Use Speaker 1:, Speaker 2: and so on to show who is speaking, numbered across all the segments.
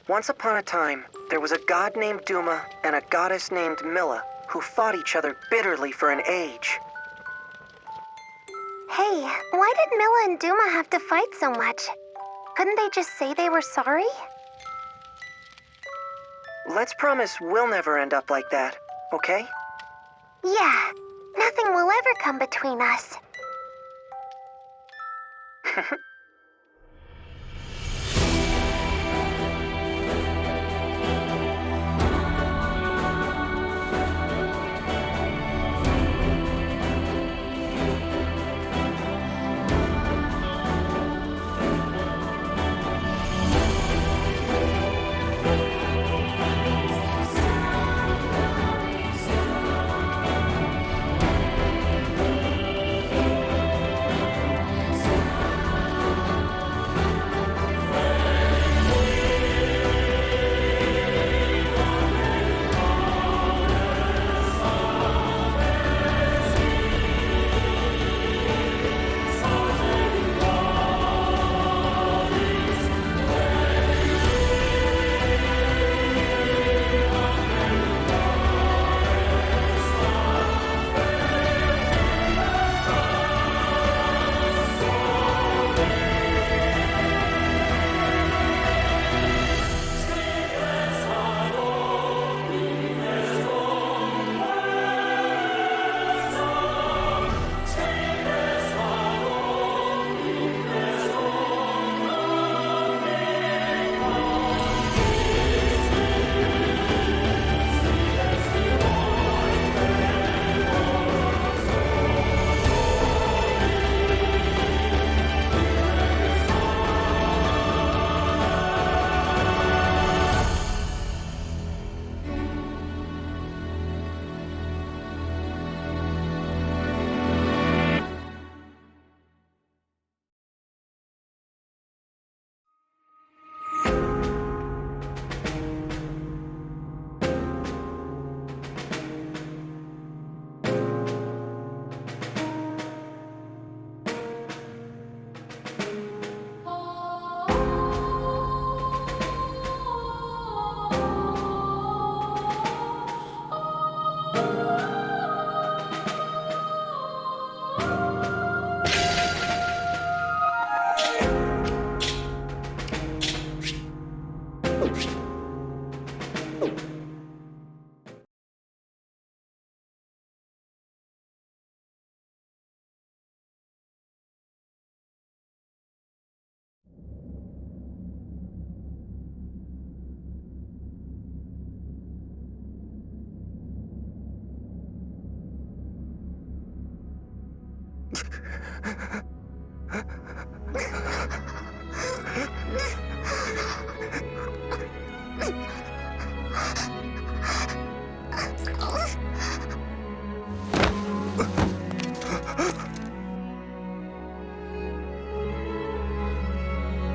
Speaker 1: Once upon a time, there was a god named Duma and a goddess named Milla who fought each other bitterly for an age.
Speaker 2: Hey, why did Milla and Duma have to fight so much? Couldn't they just say they were sorry?
Speaker 1: Let's promise we'll never end up like that, okay?
Speaker 2: Yeah, nothing will ever come between us.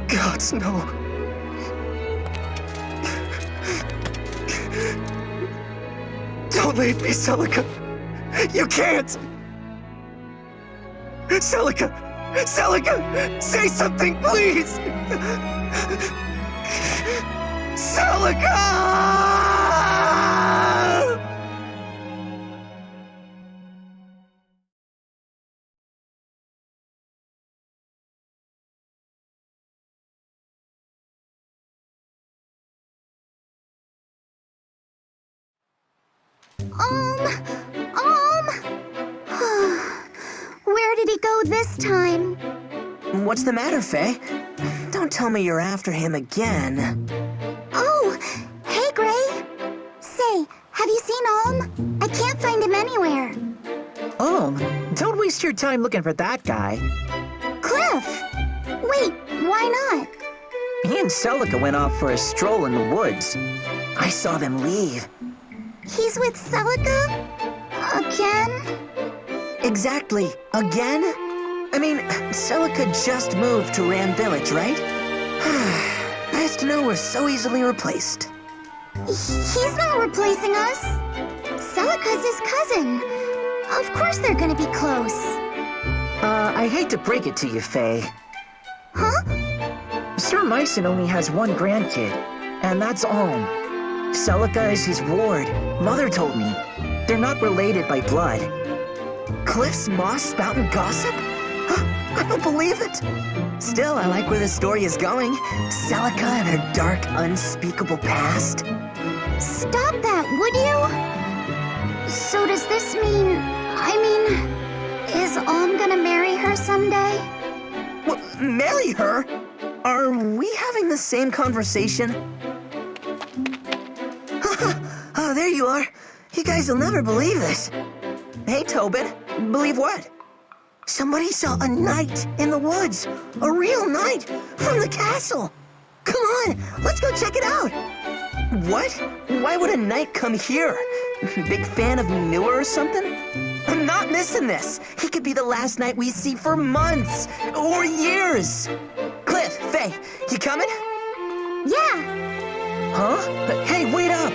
Speaker 1: Gods, no. Don't leave me, Celica. You can't! Celica! Celica! Say something, please! Celica!
Speaker 2: Where did he go this time?
Speaker 1: What's the matter, Faye? Don't tell me you're after him again.
Speaker 2: Oh, hey, Gray. Say, have you seen Olm? I can't find him anywhere.
Speaker 3: Olm? Don't waste your time looking for that guy.
Speaker 2: Cliff! Wait, why not?
Speaker 3: He and Celica went off for a stroll in the woods. I saw them leave.
Speaker 2: He's with Celica? Again?
Speaker 1: Exactly. Again? I mean, Celica just moved to Ram Village, right? Nice to know we're so easily replaced.
Speaker 2: He's not replacing us. Celica's his cousin. Of course they're gonna be close.
Speaker 3: I hate to break it to you, Faye.
Speaker 2: Huh?
Speaker 3: Sir Myson only has one grandkid. and that's Alm. Celica is his ward. Mother told me. They're not related by blood. Cliff's moss spouting gossip? I don't believe it. Still, I like where the story is going. Celica and her dark, unspeakable past.
Speaker 2: Stop that, would you? So does this mean... is Alm gonna marry her someday?
Speaker 3: What, marry her? Are we having the same conversation? Oh, there you are. You guys will never believe this. Hey, Tobin. Believe what? Somebody saw a knight in the woods. A real knight from the castle. Come on, let's go check it out. What? Why would a knight come here? Big fan of Newer or something? I'm not missing this. He could be the last knight we see for months or years. Cliff, Faye, you coming?
Speaker 2: Yeah.
Speaker 3: Huh? Hey, wait up.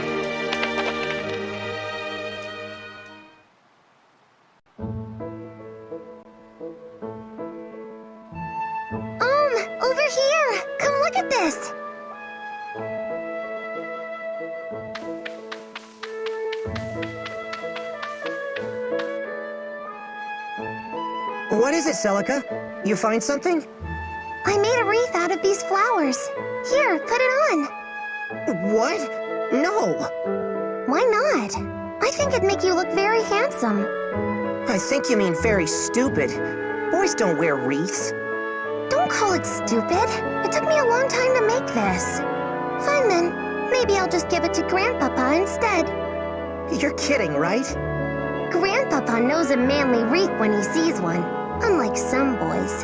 Speaker 2: Over here! Come look at this!
Speaker 3: What is it, Celica? You find something?
Speaker 2: I made a wreath out of these flowers. Here, put it on.
Speaker 3: What? No.
Speaker 2: Why not? I think it'd make you look very handsome.
Speaker 3: I think you mean very stupid. Boys don't wear wreaths.
Speaker 2: Don't call it stupid. It took me a long time to make this. Fine then. Maybe I'll just give it to Grandpapa instead.
Speaker 3: You're kidding, right?
Speaker 2: Grandpapa knows a manly wreath when he sees one, unlike some boys.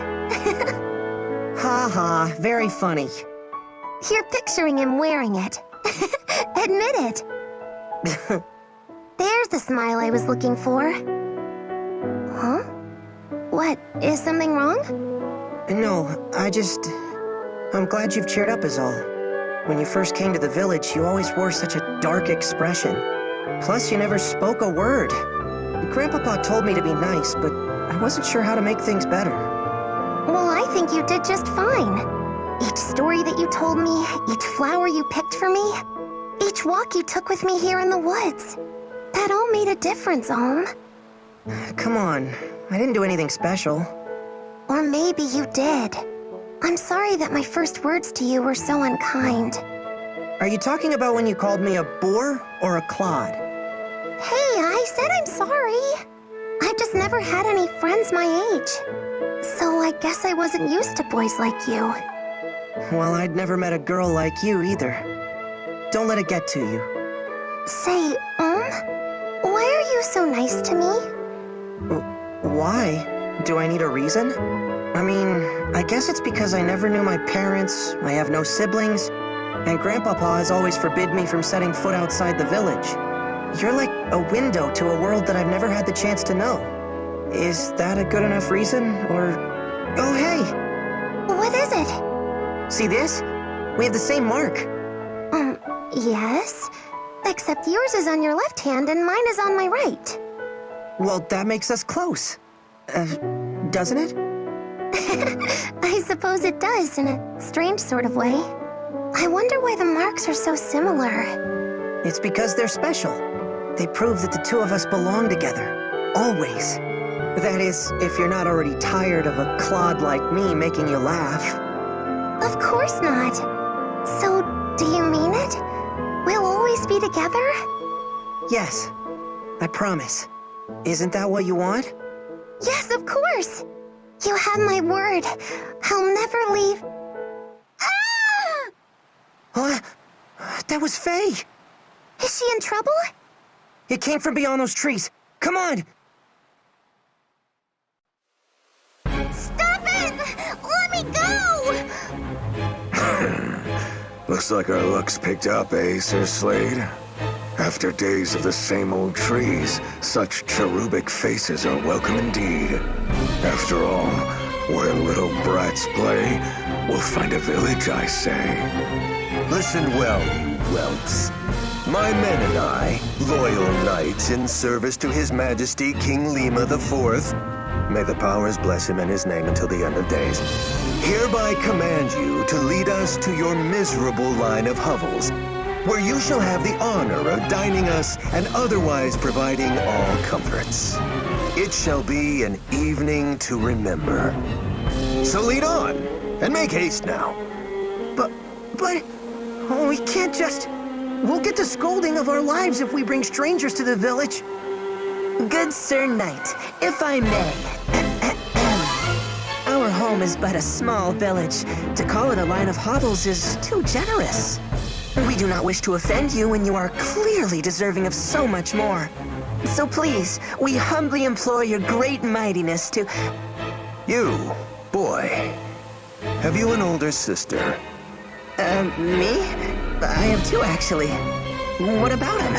Speaker 3: Ha ha, very funny.
Speaker 2: You're picturing him wearing it. Admit it. There's the smile I was looking for. Huh? What, is something wrong?
Speaker 3: No, I'm glad you've cheered up is all. When you first came to the village, you always wore such a dark expression. Plus, you never spoke a word. Grandpapa told me to be nice, but I wasn't sure how to make things better.
Speaker 2: Well, I think you did just fine. Each story that you told me, each flower you picked for me, each walk you took with me here in the woods. That all made a difference, Alm.
Speaker 3: Come on, I didn't do anything special.
Speaker 2: Or maybe you did. I'm sorry that my first words to you were so unkind.
Speaker 3: Are you talking about when you called me a boor or a clod?
Speaker 2: Hey, I said I'm sorry. I've just never had any friends my age. So I guess I wasn't used to boys like you.
Speaker 3: Well, I'd never met a girl like you either. Don't let it get to you.
Speaker 2: Say, why are you so nice to me?
Speaker 3: Why? Do I need a reason? I mean, I guess it's because I never knew my parents, I have no siblings, and Grandpapa has always forbid me from setting foot outside the village. You're like a window to a world that I've never had the chance to know. Is that a good enough reason, or... Oh, hey!
Speaker 2: What is it?
Speaker 3: See this? We have the same mark.
Speaker 2: Yes. Except yours is on your left hand and mine is on my right.
Speaker 3: Well, that makes us close. Doesn't it?
Speaker 2: I suppose it does, in a strange sort of way. I wonder why the marks are so similar.
Speaker 3: It's because they're special. They prove that the two of us belong together. Always. That is, if you're not already tired of a clod like me making you laugh.
Speaker 2: Of course not. So, do you mean it? We'll always be together?
Speaker 3: Yes, I promise. Isn't that what you want?
Speaker 2: Yes, of course. You have my word. I'll never leave. Ah!
Speaker 3: What? That was Faye.
Speaker 2: Is she in trouble?
Speaker 3: It came from beyond those trees. Come on!
Speaker 2: Stop it! Let me go!
Speaker 4: Looks like our luck's picked up, eh, Sir Slade? After days of the same old trees, such cherubic faces are welcome indeed. After all, where little brats play, we'll find a village, I say.
Speaker 5: Listen well, you whelps. My men and I, loyal knights in service to His Majesty King Lima IV, may the powers bless him and his name until the end of days, hereby command you to lead us us to your miserable line of hovels, where you shall have the honor of dining us and otherwise providing all comforts. It shall be an evening to remember. So lead on, and make haste now.
Speaker 3: But, we can't just... We'll get the scolding of our lives if we bring strangers to the village.
Speaker 1: Good Sir Knight, if I may. Our home is but a small village. To call it a line of hovels is too generous. We do not wish to offend you, and you are clearly deserving of so much more. So please, we humbly implore your great mightiness to...
Speaker 5: You, boy, have you an older sister?
Speaker 1: Me? I have two, actually. What about him?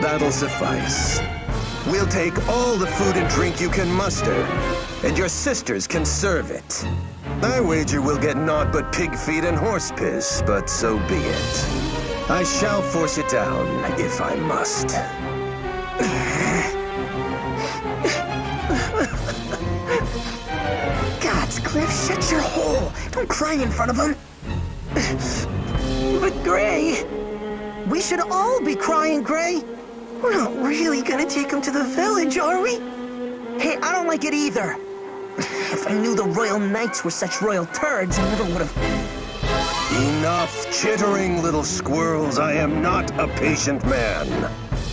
Speaker 5: That'll suffice. We'll take all the food and drink you can muster, and your sisters can serve it. I wager we'll get naught but pig feet and horse piss, but so be it. I shall force it down, if I must.
Speaker 3: Gods, Cliff, shut your hole. Don't cry in front of him. But Gray, we should all be crying, Gray. We're not really gonna take him to the village, are we?
Speaker 1: Hey, I don't like it either. If I knew the Royal Knights were such royal turds, I never would have...
Speaker 5: Enough chittering, little squirrels. I am not a patient man.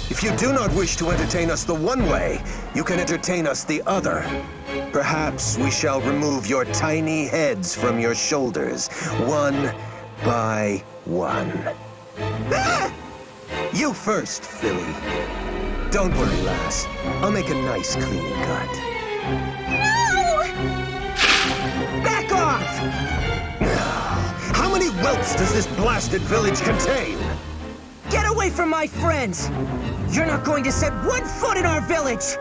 Speaker 5: If you do not wish to entertain us the one way, you can entertain us the other. Perhaps we shall remove your tiny heads from your shoulders, one by one. Ah! You first, Philly. Don't worry, lass. I'll make a nice, clean cut.
Speaker 2: No!
Speaker 1: Back off!
Speaker 5: How many whelps does this blasted village contain?
Speaker 1: Get away from my friends! You're not going to set one foot in our village!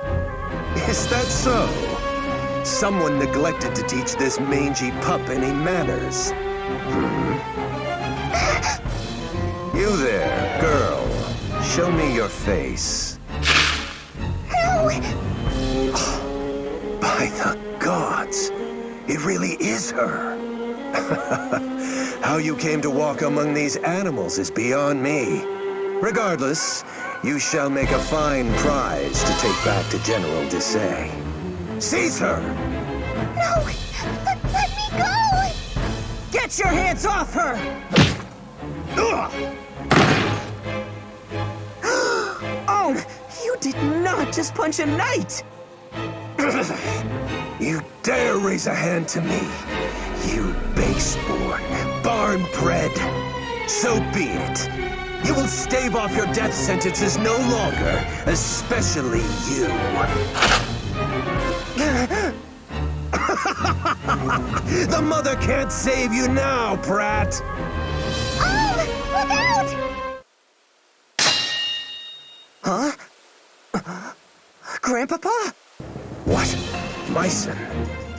Speaker 5: Is that so? Someone neglected to teach this mangy pup any manners. You there, girl. Show me your face.
Speaker 2: No!
Speaker 5: By the gods, it really is her. How you came to walk among these animals is beyond me. Regardless, you shall make a fine prize to take back to General Desai. Seize her!
Speaker 2: No! Let me go!
Speaker 1: Get your hands off her!
Speaker 5: Ugh!
Speaker 1: Oh, you did not just punch a knight!
Speaker 5: You dare raise a hand to me, you base-born, barn-bred. So be it. You will stave off your death sentences no longer, especially you. The mother can't save you now, brat!
Speaker 2: Look out!
Speaker 3: Huh? Grandpapa?
Speaker 5: What? Myson?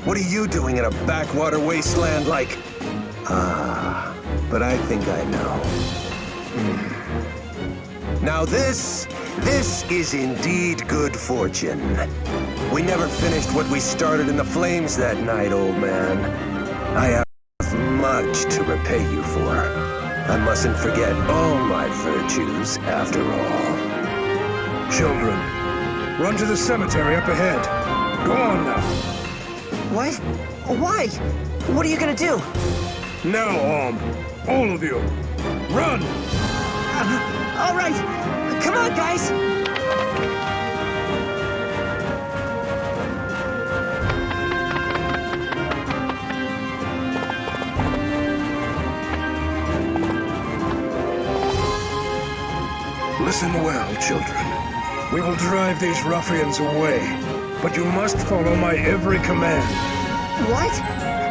Speaker 5: What are you doing in a backwater wasteland like... Ah, but I think I know. Now this is indeed good fortune. We never finished what we started in the flames that night, old man. I have much to repay you for. I mustn't forget all my virtues, after all.
Speaker 6: Children, run to the cemetery up ahead. Go on now.
Speaker 3: What? Why? What are you gonna do?
Speaker 6: Now, all of you, run!
Speaker 3: All right. Come on, guys.
Speaker 6: Listen well, children. We will drive these ruffians away, but you must follow my every command.
Speaker 3: What?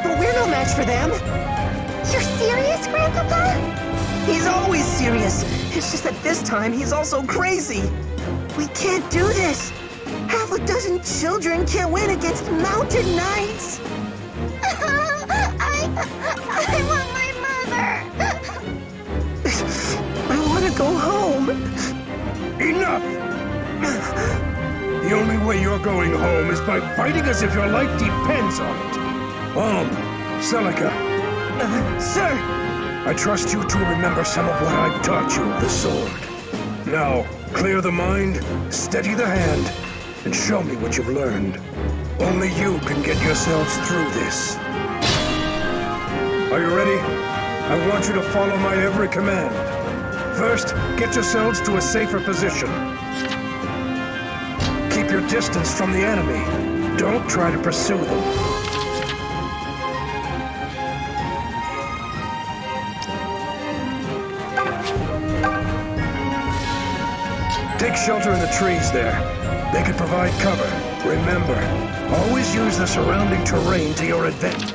Speaker 3: But we're no match for them.
Speaker 2: You're serious, Grandpapa?
Speaker 3: He's always serious. It's just that this time he's also crazy. We can't do this. Half a dozen children can't win against mountain knights.
Speaker 2: I want my mother.
Speaker 3: I want to go home.
Speaker 6: Enough! The only way you're going home is by fighting as if your life depends on it. Celica,
Speaker 3: Sir!
Speaker 6: I trust you to remember some of what I've taught you of the sword. Now, clear the mind, steady the hand, and show me what you've learned. Only you can get yourselves through this. Are you ready? I want you to follow my every command. First, get yourselves to a safer position. Keep your distance from the enemy. Don't try to pursue them. Take shelter in the trees there. They can provide cover. Remember, always use the surrounding terrain to your advantage.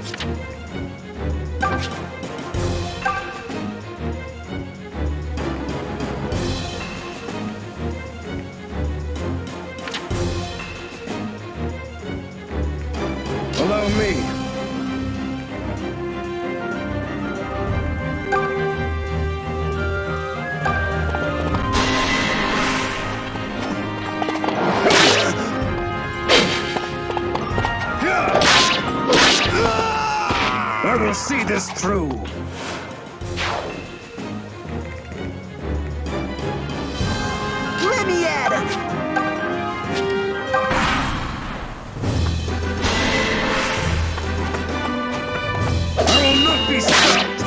Speaker 6: Allow me. I will see this through.
Speaker 3: Let me at him!
Speaker 6: I will not be stopped!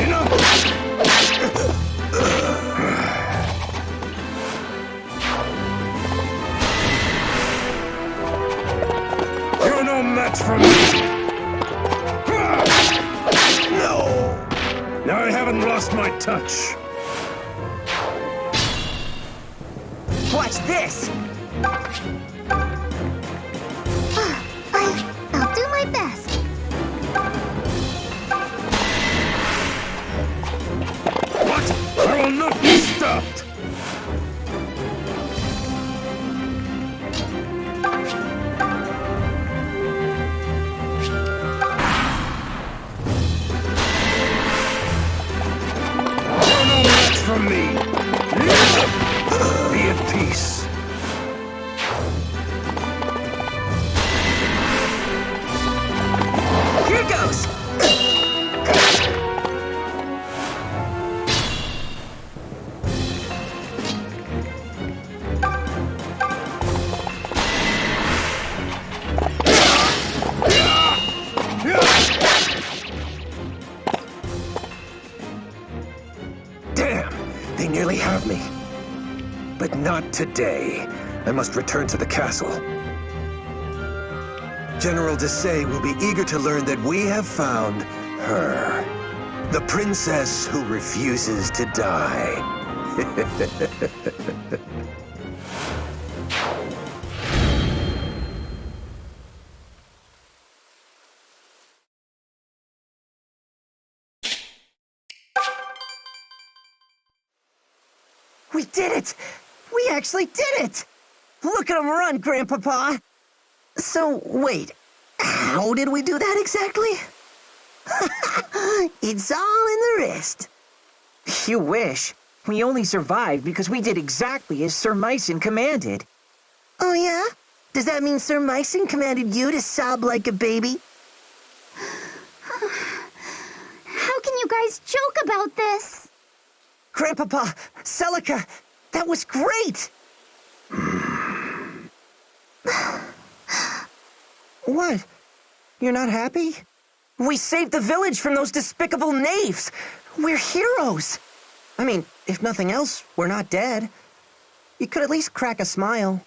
Speaker 6: Enough! You're no match for me! No! Now I haven't lost my touch.
Speaker 3: Watch this!
Speaker 2: I'll do my best.
Speaker 6: What? I will not be stopped! You're no match for me! Be at peace.
Speaker 3: Here goes!
Speaker 5: Damn! They nearly have me. But not today. I must return to the castle. General Desai will be eager to learn that we have found her. The princess who refuses to die.
Speaker 3: We did it! We actually did it! Look at him run, Grandpapa! So, wait, how did we do that exactly? It's all in the wrist. You wish. We only survived because we did exactly as Sir Myson commanded. Oh yeah? Does that mean Sir Myson commanded you to sob like a baby?
Speaker 2: How can you guys joke about this?
Speaker 3: Grandpapa, Celica, that was great! What? You're not happy? We saved the village from those despicable knaves! We're heroes! I mean, if nothing else, we're not dead. You could at least crack a smile.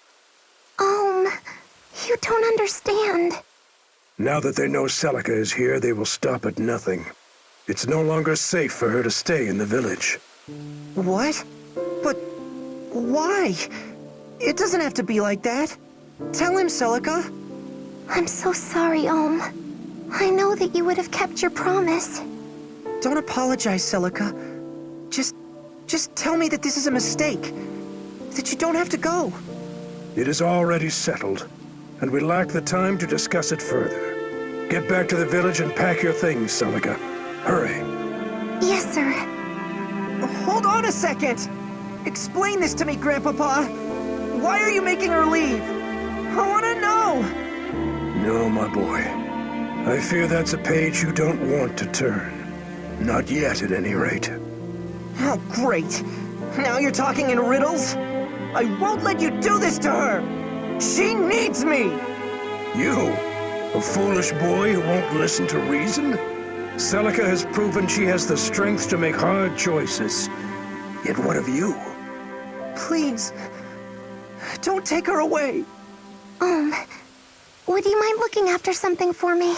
Speaker 2: You don't understand.
Speaker 6: Now that they know Celica is here, they will stop at nothing. It's no longer safe for her to stay in the village.
Speaker 3: What? But why? It doesn't have to be like that. Tell him, Celica.
Speaker 2: I'm so sorry, Ohm. I know that you would have kept your promise.
Speaker 3: Don't apologize, Celica. Just tell me that this is a mistake. That you don't have to go.
Speaker 6: It is already settled, and we lack the time to discuss it further. Get back to the village and pack your things, Celica. Hurry.
Speaker 2: Yes, sir.
Speaker 3: Hold on a second! Explain this to me, Grandpapa. Why are you making her leave? I want to know!
Speaker 6: No, my boy. I fear that's a page you don't want to turn. Not yet, at any rate.
Speaker 3: Oh, great. Now you're talking in riddles? I won't let you do this to her! She needs me!
Speaker 6: You? A foolish boy who won't listen to reason? Celica has proven she has the strength to make hard choices. Yet what of you?
Speaker 3: Please, don't take her away.
Speaker 2: Would you mind looking after something for me?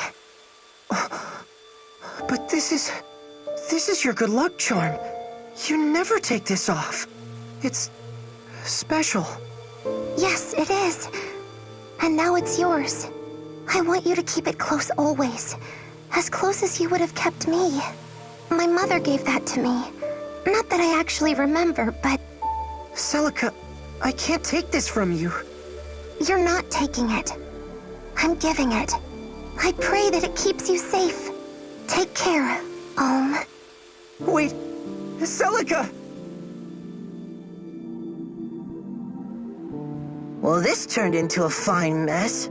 Speaker 3: But this is your good luck charm. You never take this off. It's special.
Speaker 2: Yes, it is. And now it's yours. I want you to keep it close always. As close as you would have kept me. My mother gave that to me. Not that I actually remember, but...
Speaker 3: Celica, I can't take this from you.
Speaker 2: You're not taking it. I'm giving it. I pray that it keeps you safe. Take care,
Speaker 3: Wait, Celica! Well, this turned into a fine mess.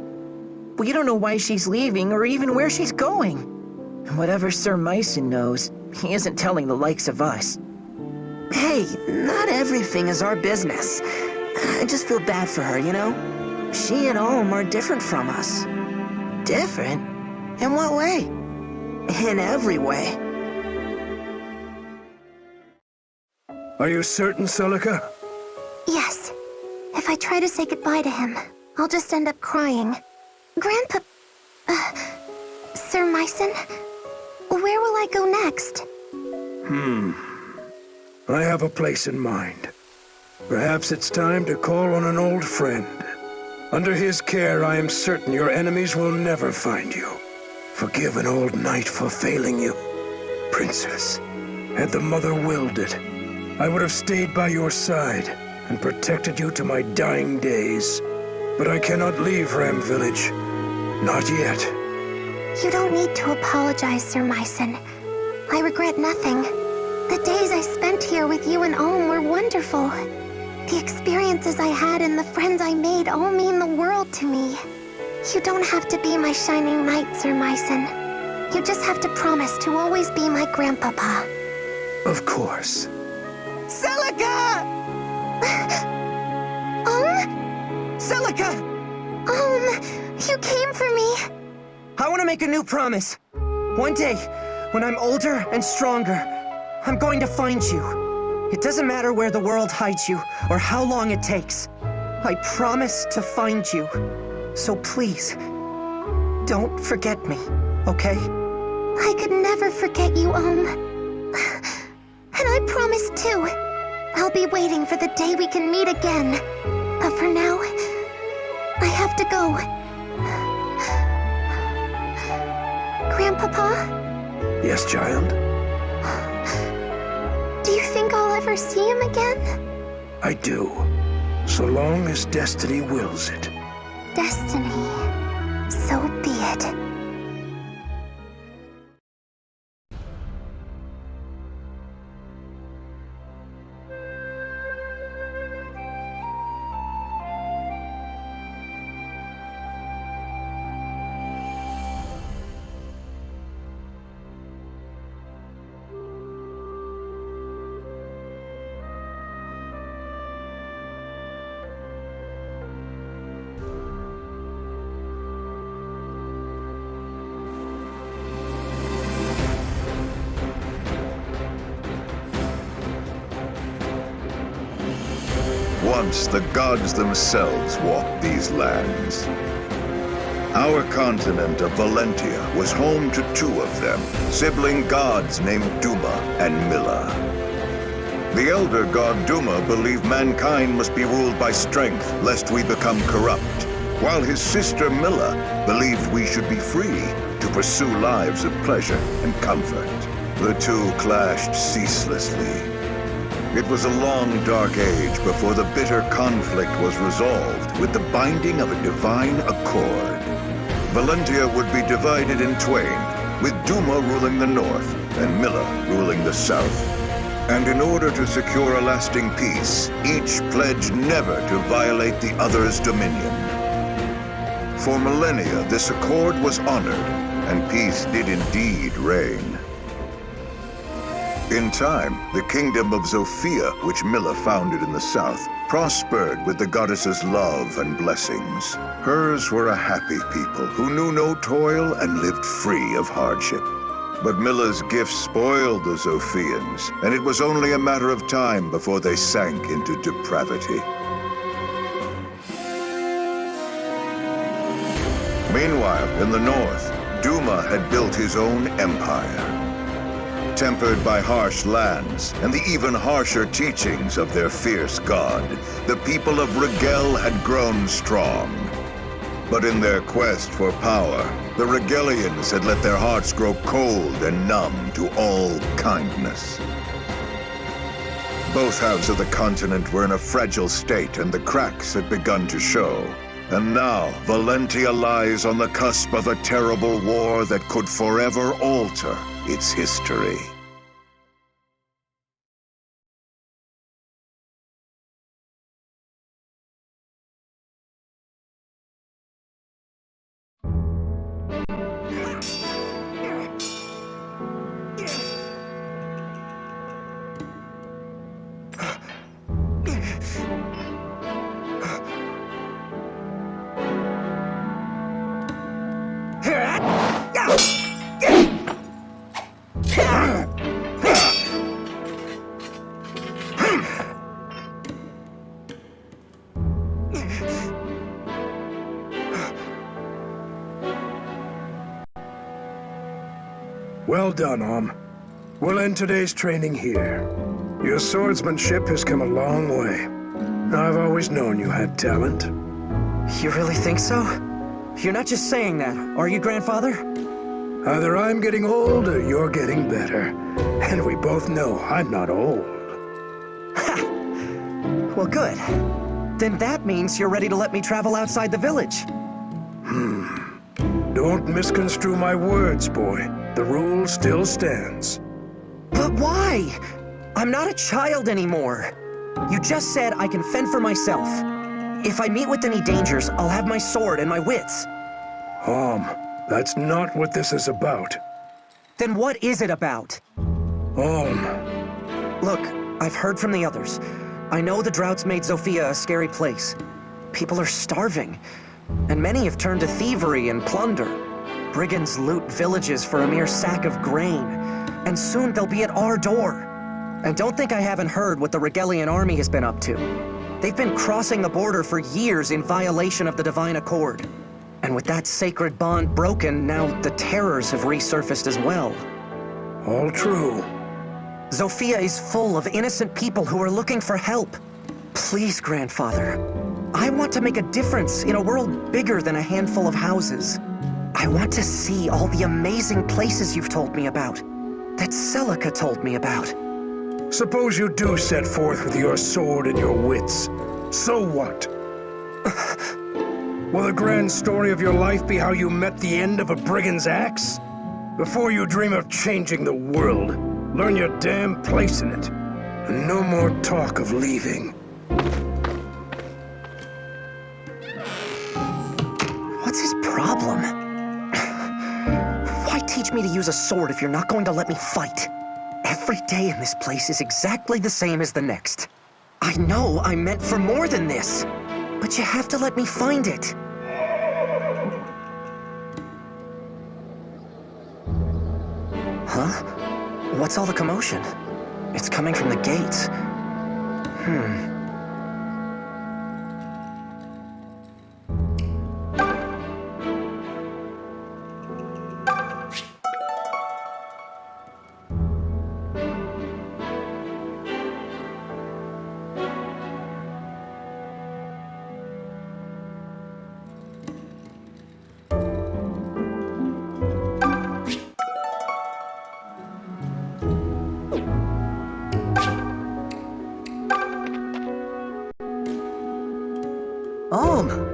Speaker 3: We don't know why she's leaving or even where she's going. And whatever Sir Myson knows, he isn't telling the likes of us. Hey, not everything is our business. I just feel bad for her, you know? She and Olm are different from us. Different? In what way? In every way.
Speaker 6: Are you certain, Celica?
Speaker 2: Yes. If I try to say goodbye to him, I'll just end up crying. Grandpa... Sir Myson? Where will I go next?
Speaker 6: I have a place in mind. Perhaps it's time to call on an old friend. Under his care, I am certain your enemies will never find you. Forgive an old knight for failing you. Princess, had the mother willed it, I would have stayed by your side and protected you to my dying days. But I cannot leave Ram Village. Not yet.
Speaker 2: You don't need to apologize, Sir Myson. I regret nothing. The days I spent here with you and Olm were wonderful. The experiences I had and the friends I made all mean the world to me. You don't have to be my shining knight, Sir Myson. You just have to promise to always be my grandpapa.
Speaker 6: Of course.
Speaker 3: Celica! Celica!
Speaker 2: You came for me.
Speaker 3: I want to make a new promise. One day, when I'm older and stronger, I'm going to find you. It doesn't matter where the world hides you or how long it takes. I promise to find you. So please, don't forget me, okay?
Speaker 2: I could never forget you, And I promise too. I'll be waiting for the day we can meet again. But for now, I have to go. Grandpapa?
Speaker 6: Yes, child?
Speaker 2: Do you think I'll ever see him again?
Speaker 6: I do. So long as destiny wills it.
Speaker 2: Destiny. So be it.
Speaker 4: Once the gods themselves walked these lands. Our continent of Valentia was home to two of them, sibling gods named Duma and Milla. The elder god Duma believed mankind must be ruled by strength, lest we become corrupt, while his sister Milla believed we should be free to pursue lives of pleasure and comfort. The two clashed ceaselessly. It was a long, dark age before the bitter conflict was resolved with the binding of a divine accord. Valentia would be divided in twain, with Duma ruling the north and Milla ruling the south. And in order to secure a lasting peace, each pledged never to violate the other's dominion.
Speaker 7: For millennia, this accord was honored, and peace did indeed reign. In time, the kingdom of Zofia, which Milla founded in the south, prospered with the goddess's love and blessings. Hers were a happy people who knew no toil and lived free of hardship. But Milla's gifts spoiled the Zofians, and it was only a matter of time before they sank into depravity. Meanwhile, in the north, Duma had built his own empire. Tempered by harsh lands and the even harsher teachings of their fierce god, the people of Rigel had grown strong. But in their quest for power, the Rigelians had let their hearts grow cold and numb to all kindness. Both halves of the continent were in a fragile state, and the cracks had begun to show. And now, Valentia lies on the cusp of a terrible war that could forever alter its history.
Speaker 6: Well done, Om. We'll end today's training here. Your swordsmanship has come a long way. I've always known you had talent.
Speaker 3: You really think so? You're not just saying that, are you, Grandfather?
Speaker 6: Either I'm getting old or you're getting better. And we both know I'm not old.
Speaker 3: Ha! Well, good. Then that means you're ready to let me travel outside the village.
Speaker 6: Don't misconstrue my words, boy. The rule still stands.
Speaker 3: But why? I'm not a child anymore. You just said I can fend for myself. If I meet with any dangers, I'll have my sword and my wits.
Speaker 6: That's not what this is about.
Speaker 3: Then what is it about? Look, I've heard from the others. I know the drought's made Zofia a scary place. People are starving, and many have turned to thievery and plunder. Brigands loot villages for a mere sack of grain, and soon they'll be at our door. And don't think I haven't heard what the Rigelian army has been up to. They've been crossing the border for years in violation of the Divine Accord. And with that sacred bond broken, now the terrors have resurfaced as well.
Speaker 6: All true.
Speaker 3: Zofia is full of innocent people who are looking for help. Please, Grandfather. I want to make a difference in a world bigger than a handful of houses. I want to see all the amazing places you've told me about, that Celica told me about.
Speaker 6: Suppose you do set forth with your sword and your wits. So what? Will the grand story of your life be how you met the end of a brigand's axe? Before you dream of changing the world, learn your damn place in it. And no more talk of leaving.
Speaker 3: What's his problem? Why teach me to use a sword if you're not going to let me fight? Every day in this place is exactly the same as the next. I know I'm meant for more than this, but you have to let me find it. Huh? What's all the commotion? It's coming from the gates.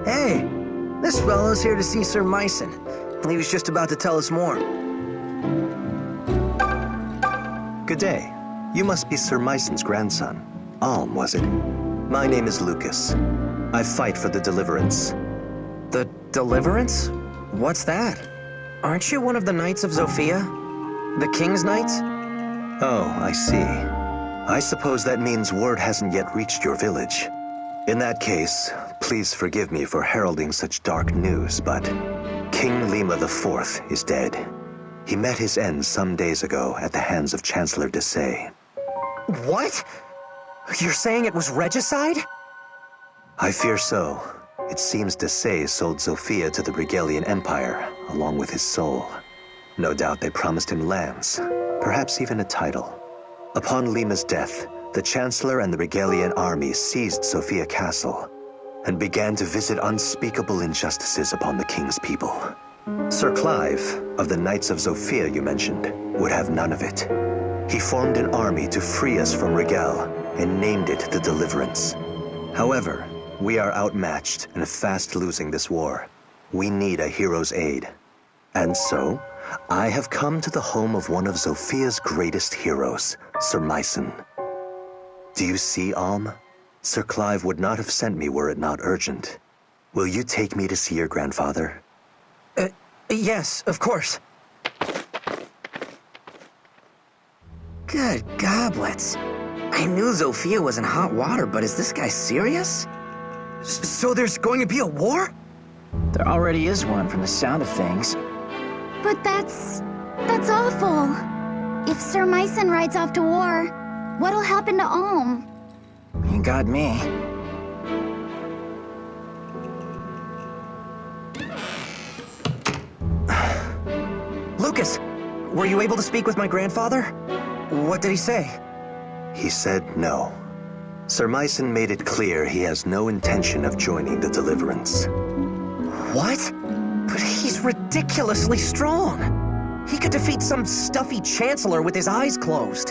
Speaker 3: Hey, this fellow's here to see Sir Myson. He was just about to tell us more.
Speaker 8: Good day. You must be Sir Myson's grandson. Alm, was it? My name is Lucas. I fight for the Deliverance.
Speaker 3: The
Speaker 9: Deliverance? What's that? Aren't you one of the Knights of Zofia? The King's Knights?
Speaker 8: Oh, I see. I suppose that means word hasn't yet reached your village. In that case, please forgive me for heralding such dark news, but King Lima IV is dead. He met his end some days ago at the hands of Chancellor Desai.
Speaker 9: What? You're saying it was regicide?
Speaker 8: I fear so. It seems Desai sold Zofia to the Regalian Empire, along with his soul. No doubt they promised him lands, perhaps even a title. Upon Lima's death, the Chancellor and the Regalian army seized Zofia Castle and began to visit unspeakable injustices upon the king's people. Sir Clive, of the Knights of Zofia you mentioned, would have none of it. He formed an army to free us from Regal and named it the Deliverance. However, we are outmatched and fast losing this war. We need a hero's aid. And so, I have come to the home of one of Zofia's greatest heroes, Sir Myson. Do you see, Alm? Sir Clive would not have sent me were it not urgent. Will you take me to see your grandfather?
Speaker 9: Yes, of course.
Speaker 3: Good goblets. I knew Zofia was in hot water, but is this guy serious?
Speaker 9: So there's going to be a war?
Speaker 10: There already is one from the sound of things.
Speaker 2: But that's awful. If Sir Myson rides off to war, what'll happen to Alm?
Speaker 10: You got me.
Speaker 9: Lucas, were you able to speak with my grandfather? What did he say?
Speaker 8: He said no. Sir Myson made it clear he has no intention of joining the Deliverance.
Speaker 9: What? But he's ridiculously strong. He could defeat some stuffy chancellor with his eyes closed.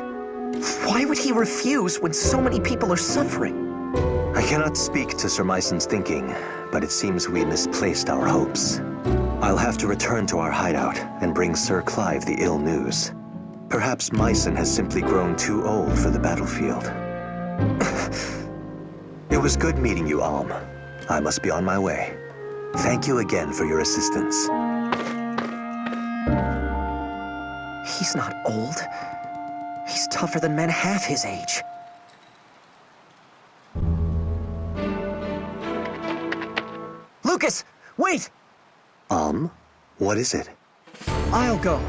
Speaker 9: Why would he refuse when so many people are suffering?
Speaker 8: I cannot speak to Sir Myson's thinking, but it seems we misplaced our hopes. I'll have to return to our hideout and bring Sir Clive the ill news. Perhaps Myson has simply grown too old for the battlefield. It was good meeting you, Alm. I must be on my way. Thank you again for your assistance.
Speaker 9: He's not old. He's tougher than men half his age. Lucas, wait!
Speaker 8: What is it?
Speaker 9: I'll go.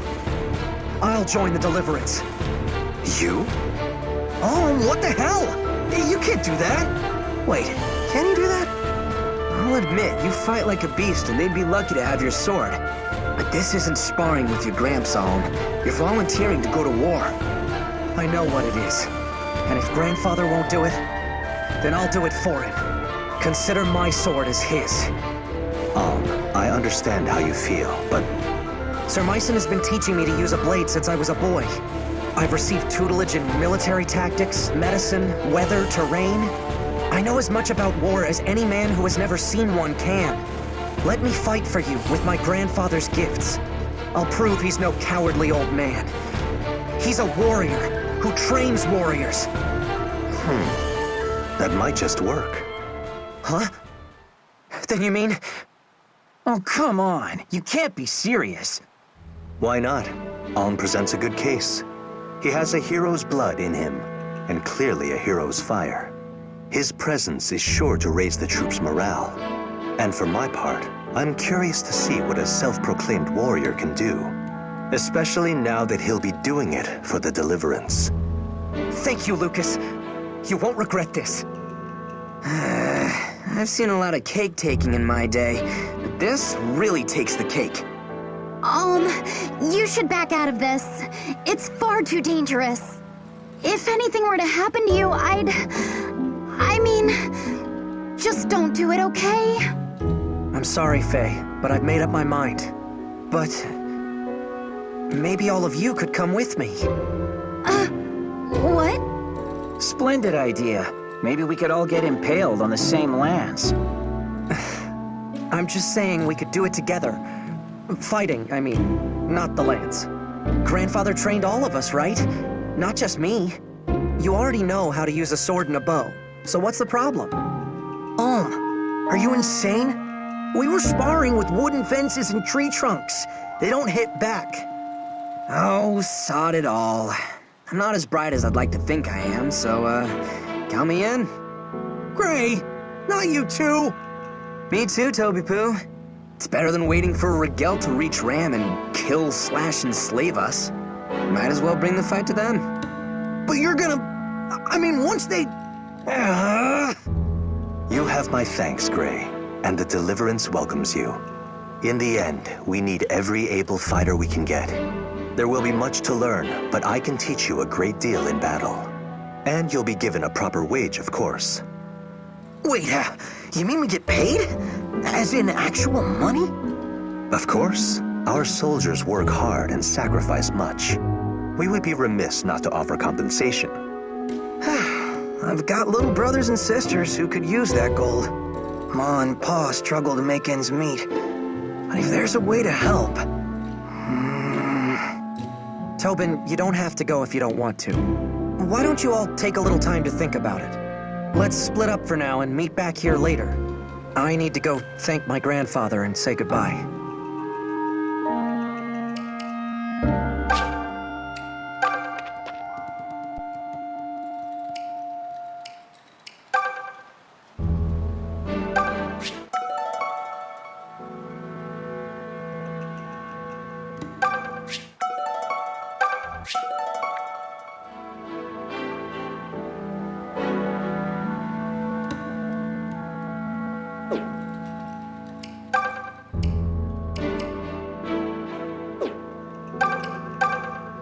Speaker 9: I'll join the Deliverance.
Speaker 8: You?
Speaker 9: Oh, what the hell? You can't do that. Wait, can you do that? I'll admit, you fight like a beast and they'd be lucky to have your sword. But this isn't sparring with your Gramps, Alm. You're volunteering to go to war. I know what it is. And if Grandfather won't do it, then I'll do it for him. Consider my sword as his.
Speaker 8: I understand how you feel, but
Speaker 9: Sir Myson has been teaching me to use a blade since I was a boy. I've received tutelage in military tactics, medicine, weather, terrain. I know as much about war as any man who has never seen one can. Let me fight for you with my grandfather's gifts. I'll prove he's no cowardly old man. He's a warrior who trains warriors.
Speaker 8: that might just work.
Speaker 9: Huh? Then you mean...
Speaker 10: Oh, come on. You can't be serious.
Speaker 8: Why not? Alm presents a good case. He has a hero's blood in him, and clearly a hero's fire. His presence is sure to raise the troops' morale. And for my part, I'm curious to see what a self-proclaimed warrior can do. Especially now that he'll be doing it for the Deliverance.
Speaker 9: Thank you, Lucas. You won't regret this. I've seen a lot of cake-taking in my day, but this really takes the cake.
Speaker 2: You should back out of this. It's far too dangerous. If anything were to happen to you, I mean, just don't do it, okay?
Speaker 9: I'm sorry, Faye, but I've made up my mind. But... maybe all of you could come with me.
Speaker 2: What?
Speaker 10: Splendid idea. Maybe we could all get impaled on the same lands.
Speaker 9: I'm just saying we could do it together. Fighting, I mean, not the lance. Grandfather trained all of us, right? Not just me. You already know how to use a sword and a bow, so what's the problem? Are you insane? We were sparring with wooden fences and tree trunks. They don't hit back. Oh, sod it all. I'm not as bright as I'd like to think I am, so, count me in.
Speaker 3: Gray, not you too.
Speaker 9: Me too, Toby Poo. It's better than waiting for Rigel to reach Ram and kill slash enslave us. Might as well bring the fight to them.
Speaker 3: But you're gonna... I mean, once they...
Speaker 8: You have my thanks, Gray, and the Deliverance welcomes you. In the end, we need every able fighter we can get. There will be much to learn, but I can teach you a great deal in battle. And you'll be given a proper wage, of course.
Speaker 3: Wait, you mean we get paid? As in actual money?
Speaker 8: Of course. Our soldiers work hard and sacrifice much. We would be remiss not to offer compensation.
Speaker 3: I've got little brothers and sisters who could use that gold. Ma and Pa struggle to make ends meet. But if there's a way to help...
Speaker 9: Tobin, you don't have to go if you don't want to. Why don't you all take a little time to think about it? Let's split up for now and meet back here later. I need to go thank my grandfather and say goodbye.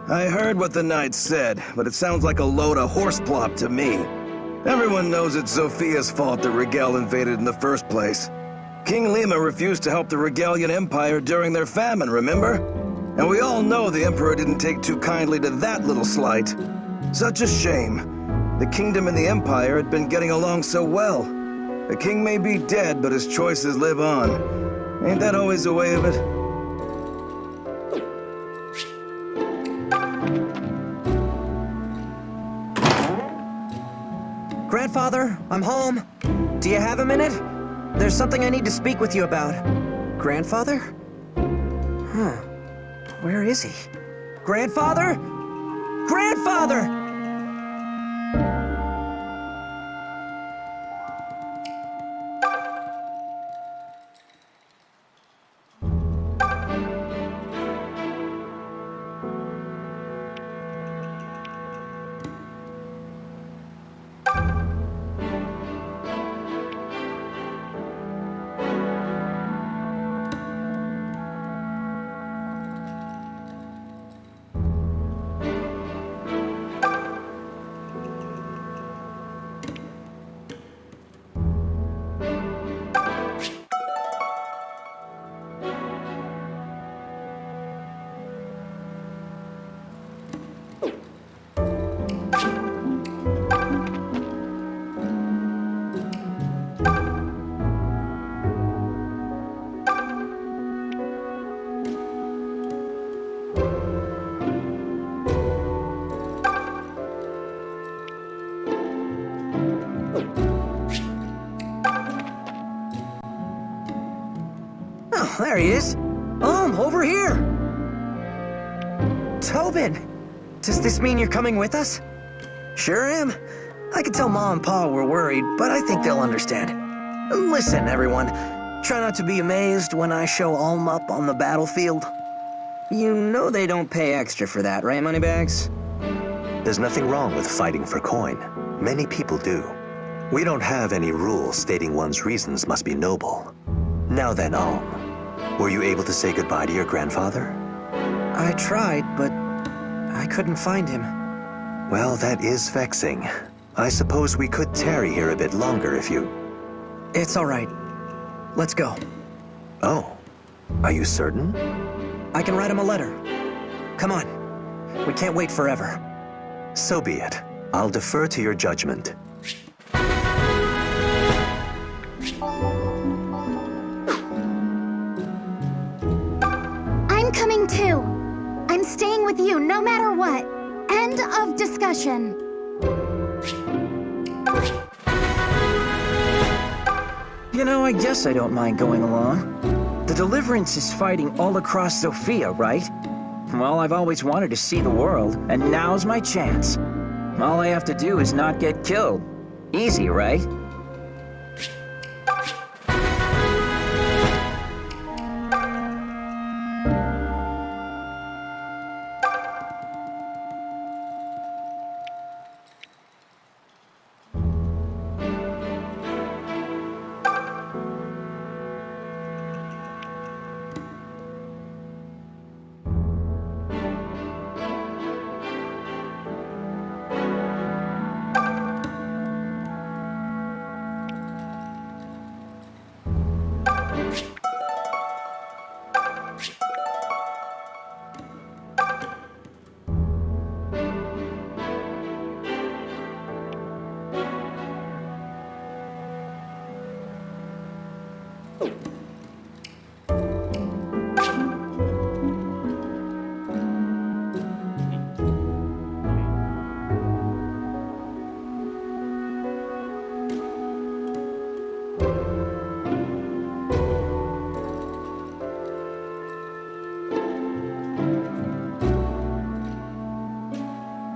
Speaker 5: I heard what the knights said, but it sounds like a load of horseplop to me. Everyone knows it's Zophia's fault that Rigel invaded in the first place. King Lima refused to help the Regalian Empire during their famine, remember? And we all know the Emperor didn't take too kindly to that little slight. Such a shame. The kingdom and the Empire had been getting along so well. The king may be dead, but his choices live on. Ain't that always the way of it?
Speaker 9: Grandfather, I'm home. Do you have a minute? There's something I need to speak with you about. Grandfather? Huh. Where is he? Grandfather? Grandfather! Oh, there he is. Over here. Tobin, does this mean you're coming with us?
Speaker 3: Sure am. I could tell Ma and Pa were worried, but I think they'll understand. Listen, everyone. Try not to be amazed when I show Alm up on the battlefield.
Speaker 9: You know they don't pay extra for that, right, Moneybags?
Speaker 8: There's nothing wrong with fighting for coin. Many people do. We don't have any rules stating one's reasons must be noble. Now then, Alm, were you able to say goodbye to your grandfather?
Speaker 9: I tried, but I couldn't find him.
Speaker 8: Well, that is vexing. I suppose we could tarry here a bit longer if you...
Speaker 9: It's all right. Let's go.
Speaker 8: Oh, are you certain?
Speaker 9: I can write him a letter. Come on. We can't wait forever.
Speaker 8: So be it. I'll defer to your judgment.
Speaker 2: I'm coming too. I'm staying with you no matter what. End of discussion.
Speaker 10: You know, I guess I don't mind going along. The Deliverance is fighting all across Sophia, right? Well, I've always wanted to see the world, and now's my chance. All I have to do is not get killed. Easy, right?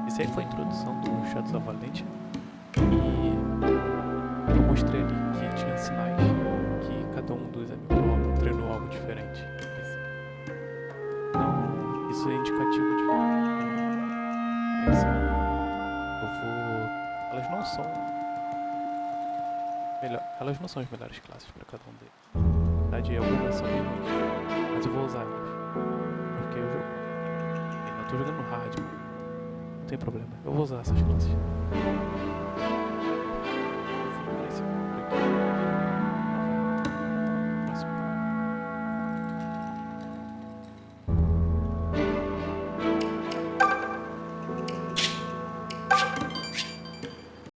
Speaker 11: Essa aí foi a introdução do Shadows of Valentia. E eu mostrei ali que tinha sinais que cada um dos amigos treinou algo diferente. Então, isso é indicativo de que elas não são elas não são as melhores classes para cada um deles. Na verdade, algumas são bem ruins, mas eu vou usar elas porque eu ainda tô jogando no hard. Não tem problema, eu vou usar essas classes.